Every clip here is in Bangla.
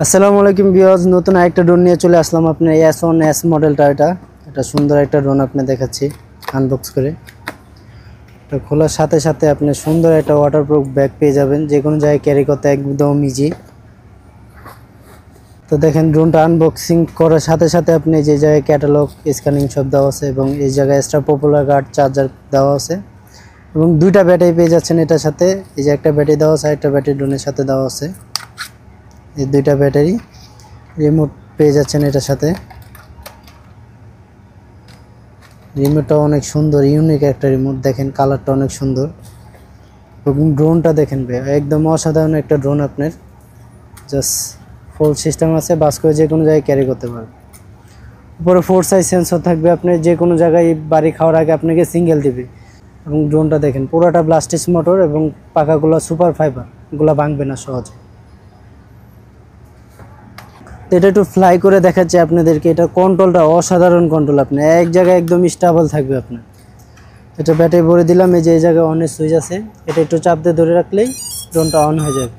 আসসালামু আলাইকুম ভিউয়ার্স, নতুন আরেকটা ড্রোন নিয়ে চলে আসলাম আপনার S1S মডেলটা। এটা সুন্দর একটা ড্রোন আপনি দেখাচ্ছি আনবক্স করে। এটা খোলার সাথে সাথে আপনি সুন্দর একটা ওয়াটারপ্রুফ ব্যাগ পেয়ে যাবেন, যে কোনো জায়গায় ক্যারি করতে একদম ইজি। তো দেখেন, ড্রোনটা আনবক্সিং করার সাথে সাথে আপনি যে জায়গায় ক্যাটালগ স্ক্যানিং সব দেওয়া আছে এবং এই জায়গায় এক্সট্রা পপুলার গার্ড চার্জার দেওয়া আছে এবং দুইটা ব্যাটারি পেয়ে যাচ্ছেন এটার সাথে। এই যে একটা ব্যাটারি দেওয়া আছে, একটা ব্যাটারি ড্রোনের সাথে দেওয়া আছে। এই দুইটা ব্যাটারি, রিমোট পেয়ে যাচ্ছেন এটার সাথে। রিমোটটা অনেক সুন্দর, ইউনিক একটা রিমোট। দেখেন কালারটা অনেক সুন্দর এবং ড্রোনটা দেখেন ভাই, একদম অসাধারণ একটা ড্রোন। আপনার জাস্ট ফুল সিস্টেম আছে, বাস করে যে কোনো জায়গায় ক্যারি করতে পারবে। উপরে 4 সাইজ সেন্সর থাকবে, আপনি যে কোনো জায়গায় বাড়ি খাওয়ার আগে আপনাকে সিঙ্গেল দিবে। এবং ড্রোনটা দেখেন পুরোটা ব্লাস্টিস মোটর এবং পাখাগুলো সুপার ফাইবার, এগুলো ভাঙবে না সহজে। এটা একটু ফ্লাই করে দেখাচ্ছি আপনাদেরকে। এটা কন্ট্রোলটা অসাধারণ কন্ট্রোল, আপনি এক জায়গায় একদম স্টেবল থাকবে আপনার। এটা ব্যাটারি ভরে দিলাম, এই যে এই জায়গায় অনের সুইচ আছে, এটা একটু চাপ দিয়ে ধরে রাখলেই ড্রোনটা অন হয়ে যাবে।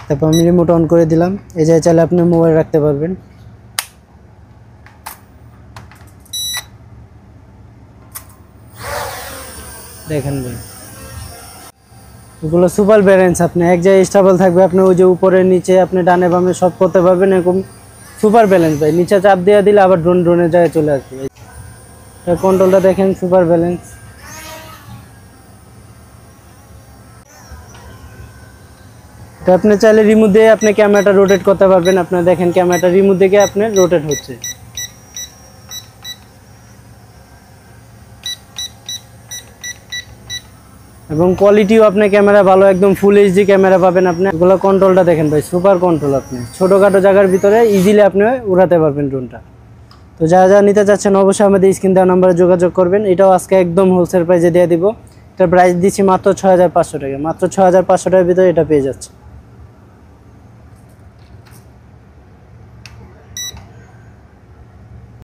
তারপর আমি রিমোট অন করে দিলাম। এই জায়গায় চাইলে আপনি মোবাইল রাখতে পারবেন। দেখেন ভাই, এগুলো সুপার ব্যালেন্স, আপনি এক জায়গায় স্টেবল থাকবে। আপনি ওই যে উপরে নিচে আপনি ডানে বামে সব করতে পারবেন, এরকম সুপার ব্যালেন্স ভাই। নিচে চাপ দিয়ে দিলে আবার ড্রোনের জায়গায় চলে আসবে। কন্ট্রোলটা দেখেন, সুপার ব্যালেন্স। তো আপনি চাইলে রিমোট দিয়ে আপনি ক্যামেরাটা রোটেট করতে পারবেন। আপনার দেখেন ক্যামেরাটা রিমোট দিকে আপনার রোটেট হচ্ছে। এবং কোয়ালিটিও আপনার ক্যামেরা ভালো, একদম ফুল এইচডি ক্যামেরা পাবেন আপনি। এগুলো কন্ট্রোলটা দেখেন ভাই, সুপার কন্ট্রোল। আপনি ছোটোখাটো জায়গার ভিতরে ইজিলি আপনি উড়াতে পারবেন ড্রোনটা। তো যারা যারা নিতে চাচ্ছেন অবশ্যই আমাদের স্ক্রিন দেওয়া নাম্বারে যোগাযোগ করবেন। এটাও আজকে একদম হোলসেল প্রাইসে দিয়ে দিব। এটার প্রাইস দিচ্ছি মাত্র 6500 টাকা। মাত্র 6500 টাকার ভিতরে এটা পেয়ে যাচ্ছে।